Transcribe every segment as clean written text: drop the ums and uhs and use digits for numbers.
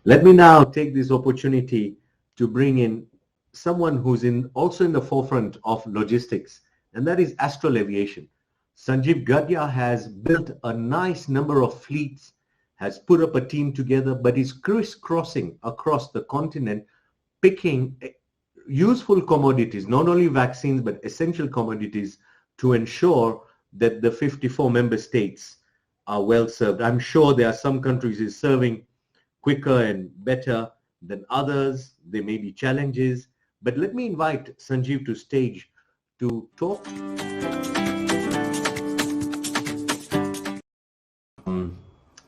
Let me now take this opportunity to bring in someone who's also in the forefront of logistics, and that is Astral Aviation. Sanjeev Gadhia has built a nice number of fleets, has put up a team together, but is crisscrossing across the continent, picking useful commodities, not only vaccines, but essential commodities to ensure that the 54 member states are well served. I'm sure there are some countries is serving quicker and better than others. There may be challenges, but let me invite Sanjeev to stage to talk.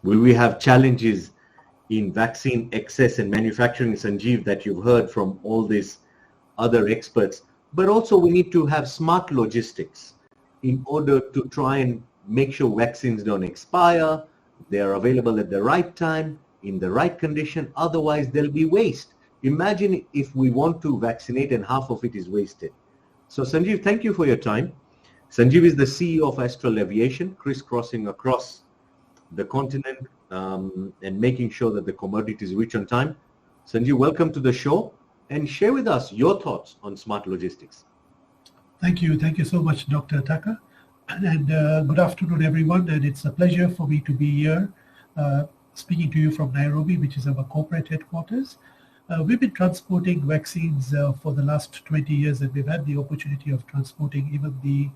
Will we have challenges in vaccine excess and manufacturing, Sanjeev, that you've heard from all these other experts? But also we need to have smart logistics in order to try and make sure vaccines don't expire, they are available at the right time, in the right condition, otherwise there'll be waste. Imagine if we want to vaccinate and half of it is wasted. So Sanjeev, thank you for your time. Sanjeev is the CEO of Astral Aviation, crisscrossing across the continent and making sure that the commodities reach on time. Sanjeev, welcome to the show and share with us your thoughts on smart logistics. Thank you. Thank you so much, Dr. Taka. And good afternoon, everyone. And it's a pleasure for me to be here speaking to you from Nairobi, which is our corporate headquarters. We've been transporting vaccines for the last 20 years, and we've had the opportunity of transporting even the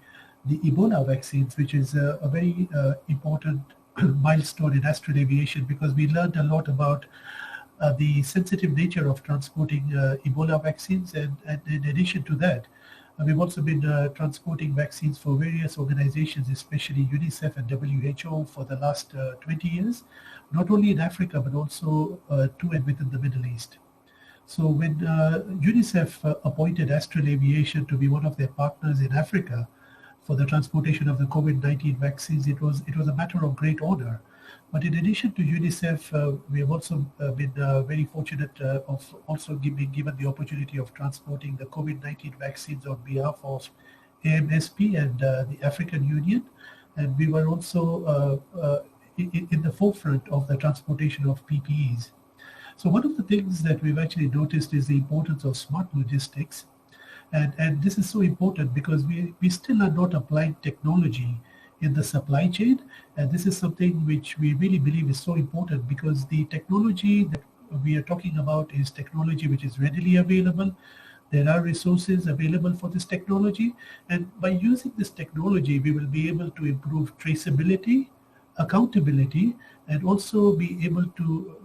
Ebola vaccines, which is a very important milestone in Astral Aviation, because we learned a lot about the sensitive nature of transporting Ebola vaccines. And in addition to that, we've also been transporting vaccines for various organizations, especially UNICEF and WHO, for the last 20 years, not only in Africa, but also to and within the Middle East. So when UNICEF appointed Astral Aviation to be one of their partners in Africa for the transportation of the COVID-19 vaccines, it was a matter of great honor. But in addition to UNICEF, we have also been very fortunate of also being given the opportunity of transporting the COVID-19 vaccines on behalf of AMSP and the African Union. And we were also in the forefront of the transportation of PPEs. So one of the things that we've actually noticed is the importance of smart logistics. And this is so important because we still are not applying technology in the supply chain. And this is something which we really believe is so important, because the technology that we are talking about is technology which is readily available. There are resources available for this technology. And by using this technology, we will be able to improve traceability, accountability, and also be able to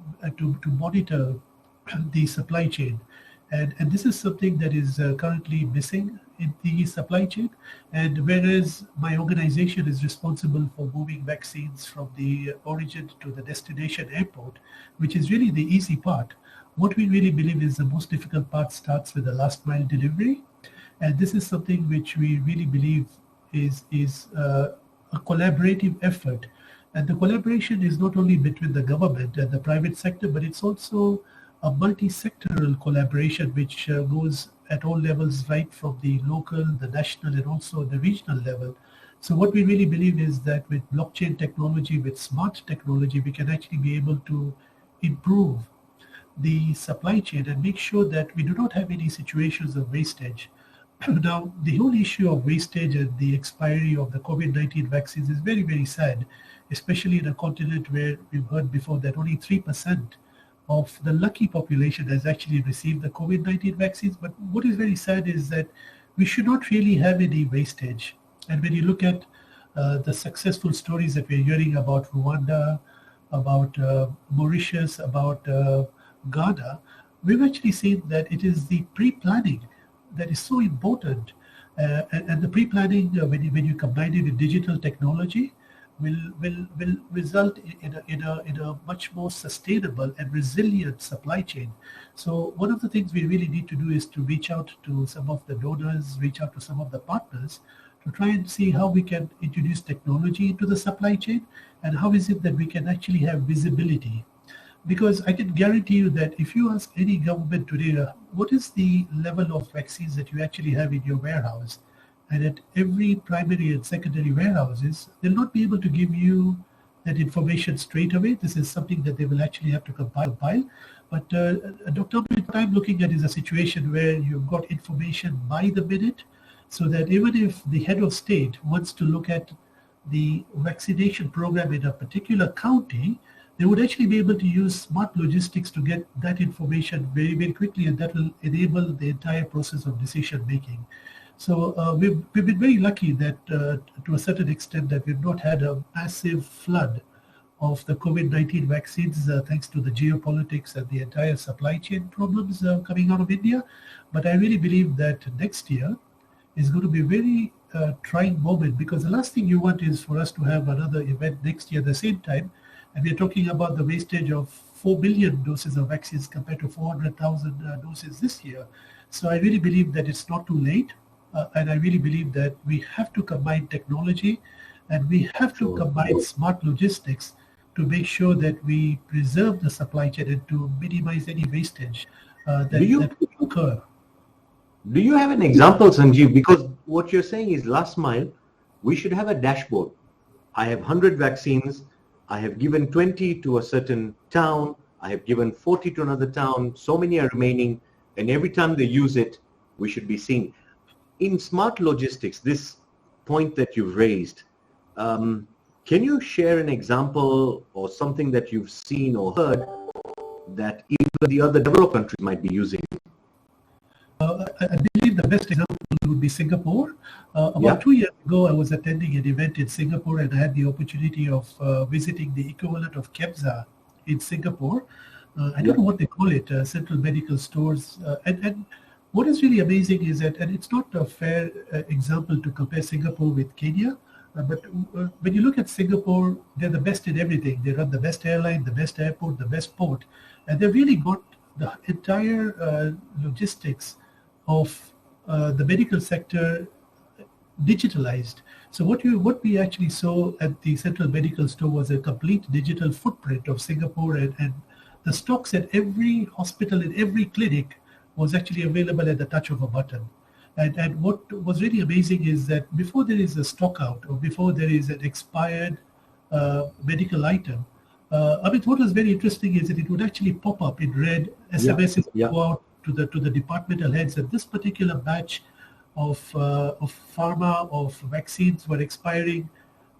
monitor the supply chain. And this is something that is currently missing in the supply chain. And whereas my organization is responsible for moving vaccines from the origin to the destination airport, which is really the easy part, what we really believe is the most difficult part starts with the last mile delivery. And this is something which we really believe is a collaborative effort. And the collaboration is not only between the government and the private sector, but it's also a multi-sectoral collaboration which goes at all levels, right from the local, the national, and also the regional level. So what we really believe is that with blockchain technology, with smart technology, we can actually be able to improve the supply chain and make sure that we do not have any situations of wastage. Now, the whole issue of wastage and the expiry of the COVID-19 vaccines is very, very sad, especially in a continent where we've heard before that only 3% of the lucky population has actually received the COVID-19 vaccines. But what is very sad is that we should not really have any wastage. And when you look at the successful stories that we're hearing about Rwanda, about Mauritius, about Ghana, we've actually seen that it is the pre-planning that is so important. And the pre-planning, when you combine it with digital technology, will result in a much more sustainable and resilient supply chain. So one of the things we really need to do is to reach out to some of the donors, reach out to some of the partners to try and see how we can introduce technology into the supply chain, and how is it that we can actually have visibility. Because I can guarantee you that if you ask any government today, what is the level of vaccines that you actually have in your warehouse? And at every primary and secondary warehouses, they'll not be able to give you that information straight away. This is something that they will actually have to compile. But Dr. Amit, what I'm looking at is a situation where you've got information by the minute, so that even if the head of state wants to look at the vaccination program in a particular county, they would actually be able to use smart logistics to get that information very, very quickly, and that will enable the entire process of decision making. So we've been very lucky that to a certain extent that we've not had a massive flood of the COVID-19 vaccines thanks to the geopolitics and the entire supply chain problems coming out of India. But I really believe that next year is going to be a very trying moment, because the last thing you want is for us to have another event next year at the same time. And we're talking about the wastage of 4 billion doses of vaccines compared to 400,000 doses this year. So I really believe that it's not too late. And I really believe that we have to combine technology and we have to combine smart logistics to make sure that we preserve the supply chain and to minimize any wastage that will occur. Do you have an example, Sanjeev? Because what you're saying is last mile, we should have a dashboard. I have 100 vaccines. I have given 20 to a certain town. I have given 40 to another town. So many are remaining. And every time they use it, we should be seeing. In smart logistics, this point that you've raised, can you share an example or something that you've seen or heard that even the other developed countries might be using? I believe the best example would be Singapore. About 2 years ago, I was attending an event in Singapore, and I had the opportunity of visiting the equivalent of KEMSA in Singapore. I don't know what they call it, central medical stores. And what is really amazing is that, and it's not a fair example to compare Singapore with Kenya, but when you look at Singapore, they're the best in everything. They run the best airline, the best airport, the best port, and they've really got the entire logistics of the medical sector digitalized. So what we actually saw at the central medical store was a complete digital footprint of Singapore, and the stocks at every hospital, in every clinic, was actually available at the touch of a button. And what was really amazing is that before there is a stock out or before there is an expired medical item, what was very interesting is that it would actually pop up in red. SMSs go out to the departmental heads that this particular batch of pharma, of vaccines were expiring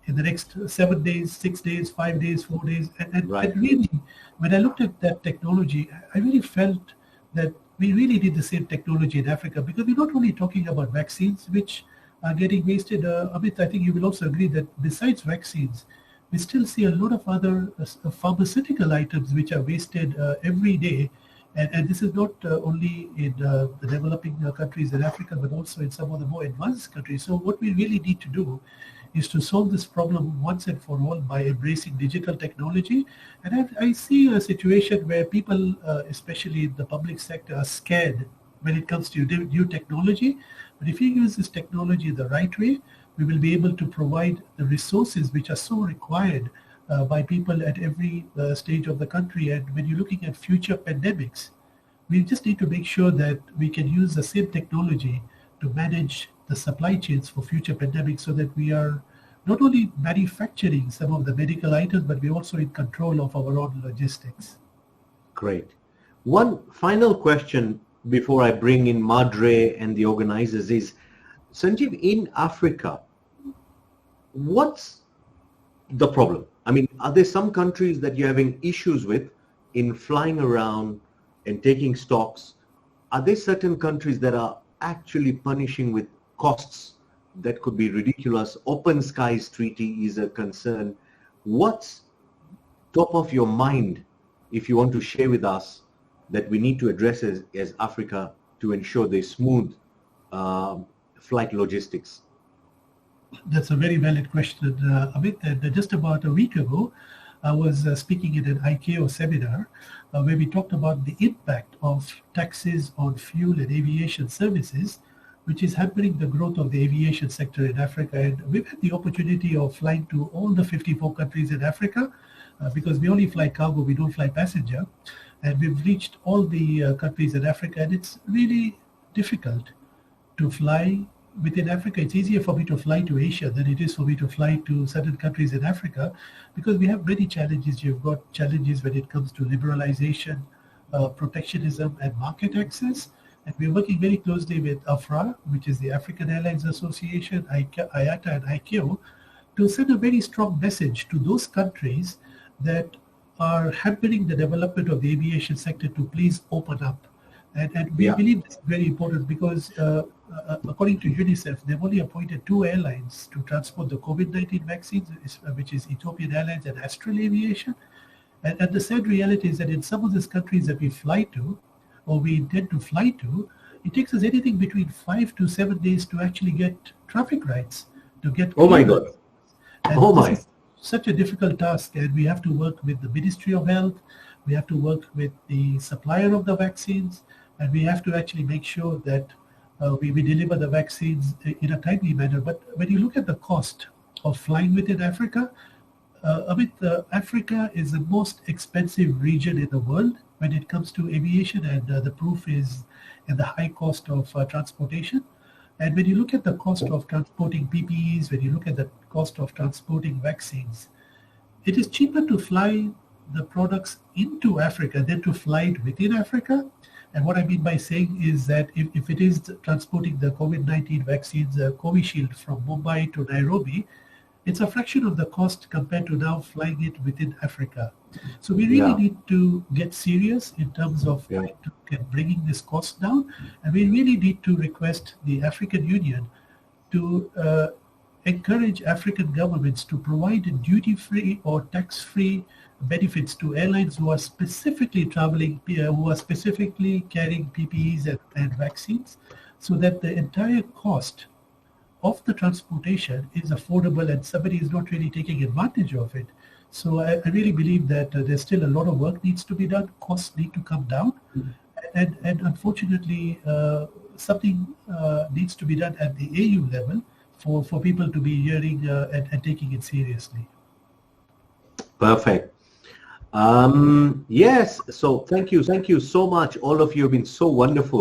in the next 7 days, 6 days, 5 days, 4 days. And really, when I looked at that technology, I really felt that we really need the same technology in Africa, because we're not only talking about vaccines which are getting wasted. Amit, I think you will also agree that besides vaccines, we still see a lot of other pharmaceutical items which are wasted every day. And this is not only in the developing countries in Africa, but also in some of the more advanced countries. So what we really need to do is to solve this problem once and for all by embracing digital technology. And I see a situation where people, especially in the public sector, are scared when it comes to new technology. But if you use this technology the right way, we will be able to provide the resources which are so required by people at every stage of the country. And when you're looking at future pandemics, we just need to make sure that we can use the same technology to manage the supply chains for future pandemics, so that we are not only manufacturing some of the medical items, but we're also in control of our own logistics. Great. One final question before I bring in Madre and the organizers is, Sanjeev, in Africa, what's the problem? I mean, are there some countries that you're having issues with in flying around and taking stocks? Are there certain countries that are actually punishing with costs that could be ridiculous? Open Skies Treaty is a concern. What's top of your mind, if you want to share with us, that we need to address as Africa to ensure there's smooth flight logistics? That's a very valid question, Amit. And just about a week ago, I was speaking at an ICAO seminar where we talked about the impact of taxes on fuel and aviation services, which is hampering the growth of the aviation sector in Africa. And we've had the opportunity of flying to all the 54 countries in Africa because we only fly cargo, we don't fly passenger. And we've reached all the countries in Africa, and it's really difficult to fly within Africa, it's easier for me to fly to Asia than it is for me to fly to certain countries in Africa, because we have many challenges. You've got challenges when it comes to liberalization, protectionism, and market access. And we're working very closely with AFRA, which is the African Airlines Association, IATA and ICAO, to send a very strong message to those countries that are hampering the development of the aviation sector to please open up. And we believe this is very important because according to UNICEF, they've only appointed 2 airlines to transport the COVID-19 vaccines, which is Ethiopian Airlines and Astral Aviation. And the sad reality is that in some of these countries that we fly to, or we intend to fly to, it takes us anything between 5 to 7 days to actually get traffic rights, to get... Oh my God. And oh my. This is such a difficult task, and we have to work with the Ministry of Health, we have to work with the supplier of the vaccines, and we have to actually make sure that we deliver the vaccines in a timely manner. But when you look at the cost of flying within Africa, Africa is the most expensive region in the world when it comes to aviation, and the proof is in the high cost of transportation. And when you look at the cost of transporting PPEs, when you look at the cost of transporting vaccines, it is cheaper to fly the products into Africa than to fly it within Africa. And what I mean by saying is that if it is transporting the COVID-19 vaccines, Covishield, from Mumbai to Nairobi, it's a fraction of the cost compared to now flying it within Africa. So we really need to get serious in terms of bringing this cost down. And we really need to request the African Union to encourage African governments to provide duty-free or tax-free benefits to airlines who are specifically traveling, who are specifically carrying PPEs and vaccines, so that the entire cost of the transportation is affordable and somebody is not really taking advantage of it. So I really believe that there's still a lot of work needs to be done. Costs need to come down. And unfortunately, something needs to be done at the AU level for people to be hearing and taking it seriously. Perfect. Yes, so thank you so much. All of you have been so wonderful.